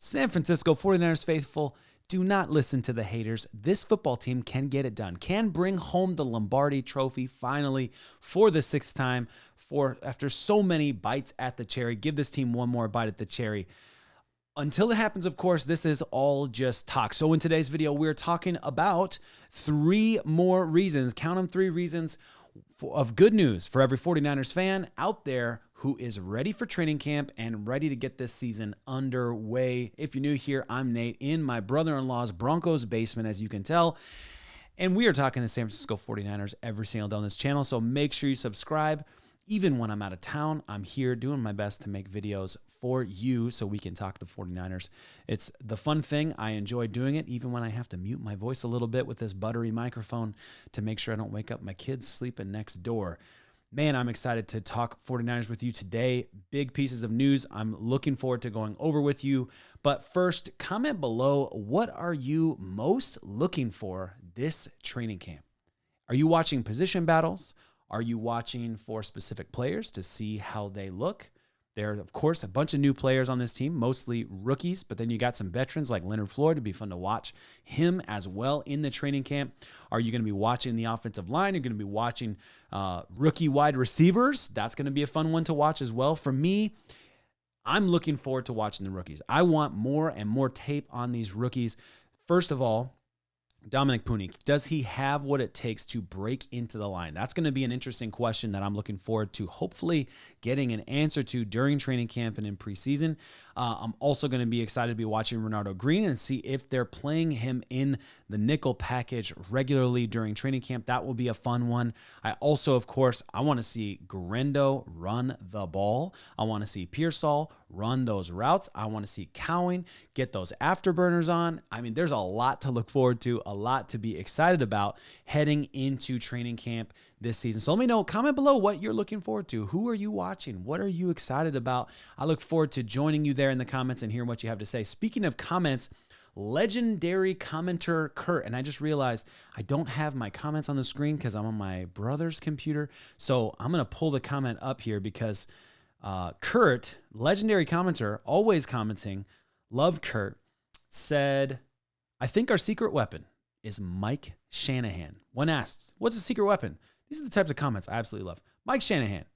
San Francisco 49ers faithful, do not listen to the haters. This football team can get it done, can bring home the Lombardi trophy finally for the sixth time after so many bites at the cherry. Give this team one more bite at the cherry. Until it happens, of course, this is all just talk. So in today's video, we're talking about 3 more reasons, count them, 3 reasons of good news for every 49ers fan out there who is ready for training camp and ready to get this season underway. If you're new here, I'm Nate in my brother-in-law's Broncos basement, as you can tell. And we are talking the San Francisco 49ers every single day on this channel, so make sure you subscribe. Even when I'm out of town, I'm here doing my best to make videos for you so we can talk the 49ers. It's the fun thing. I enjoy doing it, even when I have to mute my voice a little bit with this buttery microphone to make sure I don't wake up my kids sleeping next door. Man, I'm excited to talk 49ers with you today. Big pieces of news I'm looking forward to going over with you. But first, comment below, what are you most looking for this training camp? Are you watching position battles? Are you watching for specific players to see how they look? There are, of course, a bunch of new players on this team, mostly rookies, but then you got some veterans like Leonard Floyd. It'd be fun to watch him as well in the training camp. Are you going to be watching the offensive line? You're going to be watching rookie wide receivers. That's going to be a fun one to watch as well. For me, I'm looking forward to watching the rookies. I want more and more tape on these rookies. First of all, Dominic Puni, does he have what it takes to break into the line? That's going to be an interesting question that I'm looking forward to hopefully getting an answer to during training camp and in preseason. I'm also going to be excited to be watching Renardo Green and see if they're playing him in the nickel package regularly during training camp. That will be a fun one. I also, of course, I want to see Guerendo run the ball. I want to see Pearsall run those routes. I want to see Cowing get those afterburners on. I mean, there's a lot to look forward to, a lot to be excited about heading into training camp this season. So let me know, comment below what you're looking forward to. Who are you watching? What are you excited about? I look forward to joining you there in the comments and hearing what you have to say. Speaking of comments, legendary commenter Kurt, and I just realized I don't have my comments on the screen because I'm on my brother's computer. So I'm going to pull the comment up here because Kurt, legendary commenter, always commenting, love Kurt, said, I think our secret weapon is Mike Shanahan. When asked, what's a secret weapon? These are the types of comments I absolutely love. Mike Shanahan.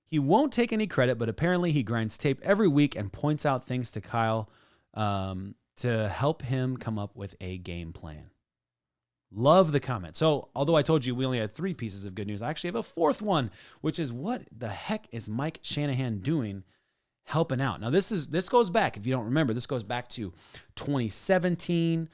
He won't take any credit, but apparently he grinds tape every week and points out things to Kyle to help him come up with a game plan. Love the comment. So although I told you we only had 3 pieces of good news, I actually have a 4th one, which is what the heck is Mike Shanahan doing helping out? Now this goes back, if you don't remember, this goes back to 2017,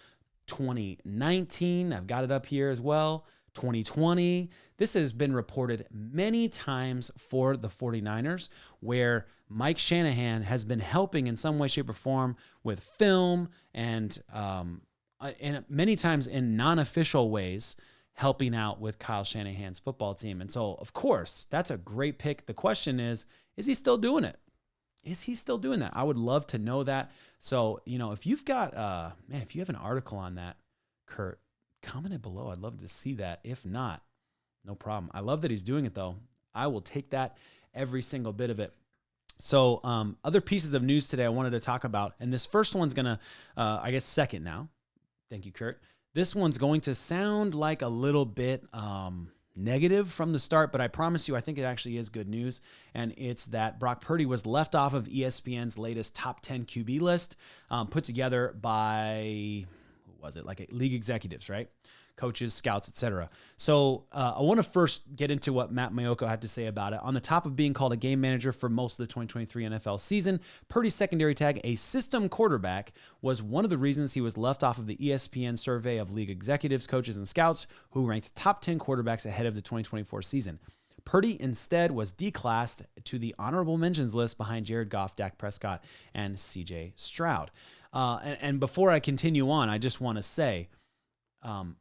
2019. I've got it up here as well. 2020. This has been reported many times for the 49ers where Mike Shanahan has been helping in some way, shape, or form with film and many times in non-official ways helping out with Kyle Shanahan's football team. And so, of course, that's a great pick. The question is he still doing it? Is he still doing that? I would love to know that. So, if you've got, if you have an article on that, Kurt, comment it below. I'd love to see that. If not, no problem. I love that he's doing it, though. I will take that, every single bit of it. So other pieces of news today I wanted to talk about, and this first one's going to, second now. Thank you, Kurt. This one's going to sound like a little bit negative from the start, but I promise you, I think it actually is good news. And it's that Brock Purdy was left off of ESPN's latest top 10 QB list, put together by, who was it? Like league executives, right? Coaches, scouts, etc. So I want to first get into what Matt Maiocco had to say about it. On the top of being called a game manager for most of the 2023 NFL season, Purdy's secondary tag, a system quarterback, was one of the reasons he was left off of the ESPN survey of league executives, coaches, and scouts who ranked top 10 quarterbacks ahead of the 2024 season. Purdy instead was declassed to the honorable mentions list behind Jared Goff, Dak Prescott, and CJ Stroud. And before I continue on, I just want to say,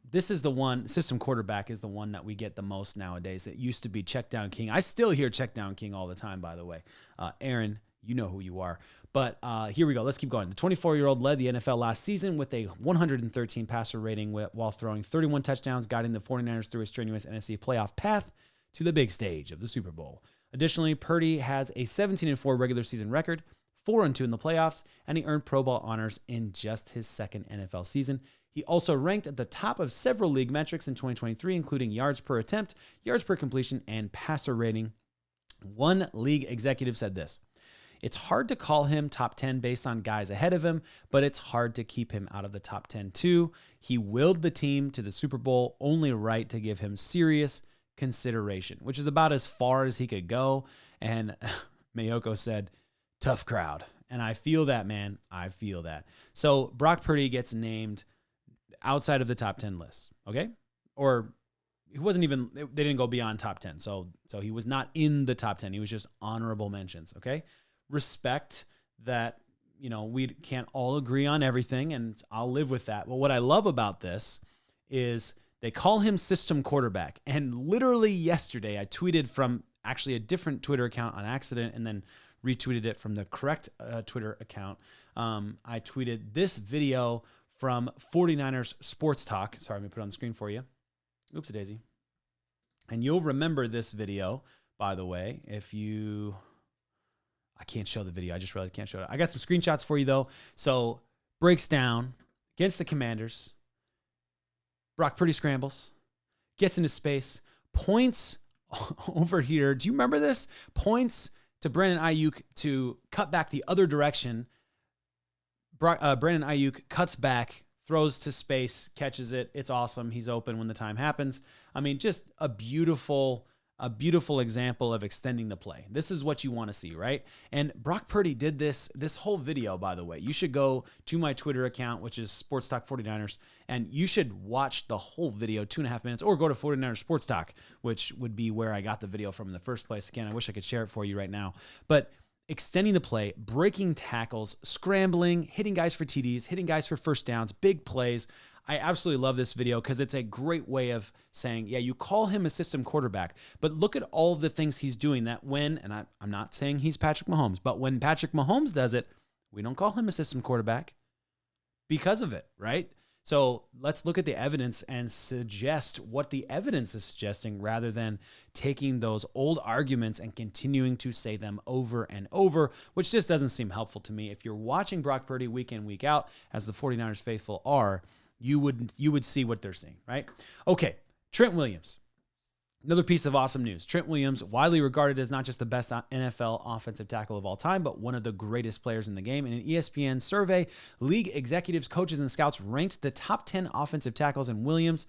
this is the one, system quarterback is the one that we get the most nowadays. It used to be check down king. I still hear check down king all the time, by the way. Aaron, you know who you are. But here we go. Let's keep going. The 24-year-old led the NFL last season with a 113 passer rating while throwing 31 touchdowns, guiding the 49ers through a strenuous NFC playoff path to the big stage of the Super Bowl. Additionally, Purdy has a 17-4 regular season record, 4-2 in the playoffs, and he earned Pro Bowl honors in just his second NFL season. He also ranked at the top of several league metrics in 2023, including yards per attempt, yards per completion, and passer rating. One league executive said this: "It's hard to call him top 10 based on guys ahead of him, but it's hard to keep him out of the top 10 too. He willed the team to the Super Bowl, only right to give him serious consideration," which is about as far as he could go. And Mayoko said, "Tough crowd." And I feel that, man. I feel that. So Brock Purdy gets named outside of the top 10 list, okay? Or he wasn't even, they didn't go beyond top 10. So he was not in the top 10. He was just honorable mentions, okay? Respect that, we can't all agree on everything, and I'll live with that. But what I love about this is they call him system quarterback. And literally yesterday, I tweeted from actually a different Twitter account on accident and then retweeted it from the correct Twitter account. I tweeted this video from 49ers Sports Talk. Sorry, let me put it on the screen for you. Oops, daisy. And you'll remember this video, by the way, I can't show the video. I just realized I can't show it. I got some screenshots for you, though. So, breaks down against the Commanders. Brock Purdy scrambles, gets into space, points over here. Do you remember this? Points to Brandon Ayuk to cut back the other direction. Brandon Ayuk cuts back, throws to space, catches it. It's awesome. He's open when the time happens. I mean, just a beautiful example of extending the play. This is what you want to see, right? And Brock Purdy did this whole video, by the way. You should go to my Twitter account, which is Sports Talk 49ers, and you should watch the whole video, 2.5 minutes, or go to 49ers Sports Talk, which would be where I got the video from in the first place. Again, I wish I could share it for you right now. But extending the play, breaking tackles, scrambling, hitting guys for TDs, hitting guys for first downs, big plays. I absolutely love this video because it's a great way of saying, yeah, you call him a system quarterback, but look at all the things he's doing that and I'm not saying he's Patrick Mahomes, but when Patrick Mahomes does it, we don't call him a system quarterback because of it, right? So let's look at the evidence and suggest what the evidence is suggesting rather than taking those old arguments and continuing to say them over and over, which just doesn't seem helpful to me. If you're watching Brock Purdy week in, week out, as the 49ers faithful are, you would see what they're seeing, right? Okay, Trent Williams. Another piece of awesome news. Trent Williams, widely regarded as not just the best NFL offensive tackle of all time, but one of the greatest players in the game. In an ESPN survey, league executives, coaches, and scouts ranked the top 10 offensive tackles, and Williams,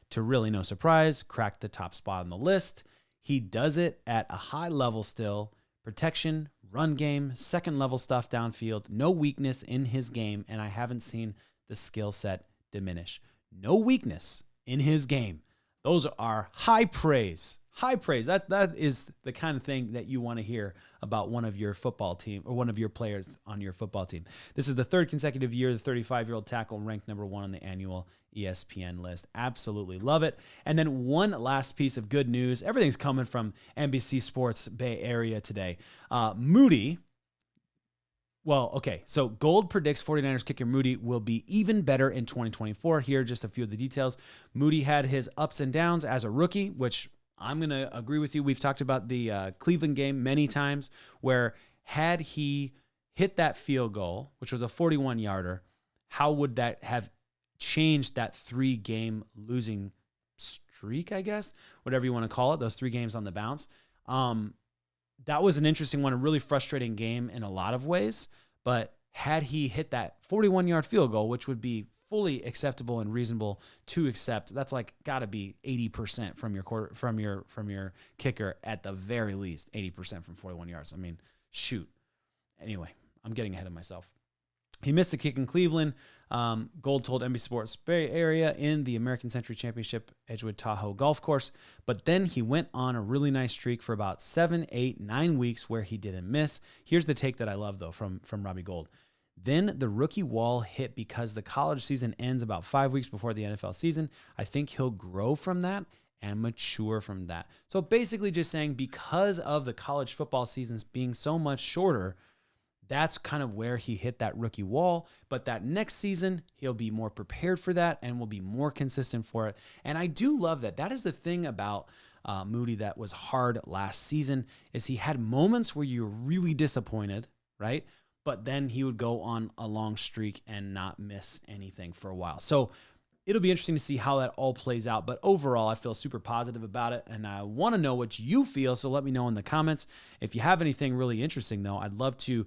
to really no surprise, cracked the top spot on the list. He does it at a high level still. Protection, run game, second level stuff downfield, no weakness in his game, and I haven't seen the skill set diminish. No weakness in his game. Those are high praise. High praise. That is the kind of thing that you want to hear about one of your football team or one of your players on your football team. This is the third consecutive year the 35-year-old tackle ranked number 1 on the annual ESPN list. Absolutely love it. And then one last piece of good news. Everything's coming from NBC Sports Bay Area today. Moody. Well, okay, so Gold predicts 49ers kicker Moody will be even better in 2024. Here are just a few of the details. Moody had his ups and downs as a rookie, which I'm going to agree with you. We've talked about the Cleveland game many times, where had he hit that field goal, which was a 41-yarder, how would that have changed that 3-game losing streak, I guess? Whatever you want to call it, those 3 games on the bounce. That was an interesting one, a really frustrating game in a lot of ways. But had he hit that 41-yard field goal, which would be fully acceptable and reasonable to accept, that's like got to be 80% from your kicker at the very least, 80% from 41 yards. I mean, shoot. Anyway, I'm getting ahead of myself. He missed the kick in Cleveland. Gold told NBC Sports Bay Area in the American Century Championship Edgewood Tahoe Golf Course. But then he went on a really nice streak for about 7, 8, 9 weeks where he didn't miss. Here's the take that I love, though, from Robbie Gold. Then the rookie wall hit because the college season ends about 5 weeks before the NFL season. I think he'll grow from that and mature from that. So basically just saying because of the college football seasons being so much shorter, that's kind of where he hit that rookie wall. But that next season, he'll be more prepared for that and will be more consistent for it. And I do love that. That is the thing about Moody that was hard last season is he had moments where you're really disappointed, right? but then he would go on a long streak and not miss anything for a while. So it'll be interesting to see how that all plays out. But overall, I feel super positive about it, and I want to know what you feel, so let me know in the comments. If you have anything really interesting, though, I'd love to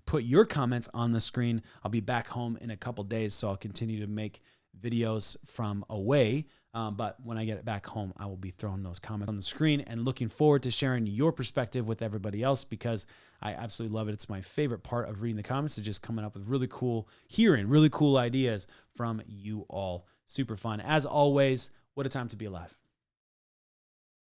put your comments on the screen. I'll be back home in a couple days, so I'll continue to make videos from away. But when I get it back home, I will be throwing those comments on the screen and looking forward to sharing your perspective with everybody else, because I absolutely love it. It's my favorite part of reading the comments, is just coming up with hearing really cool ideas from you all. Super fun. As always, what a time to be alive.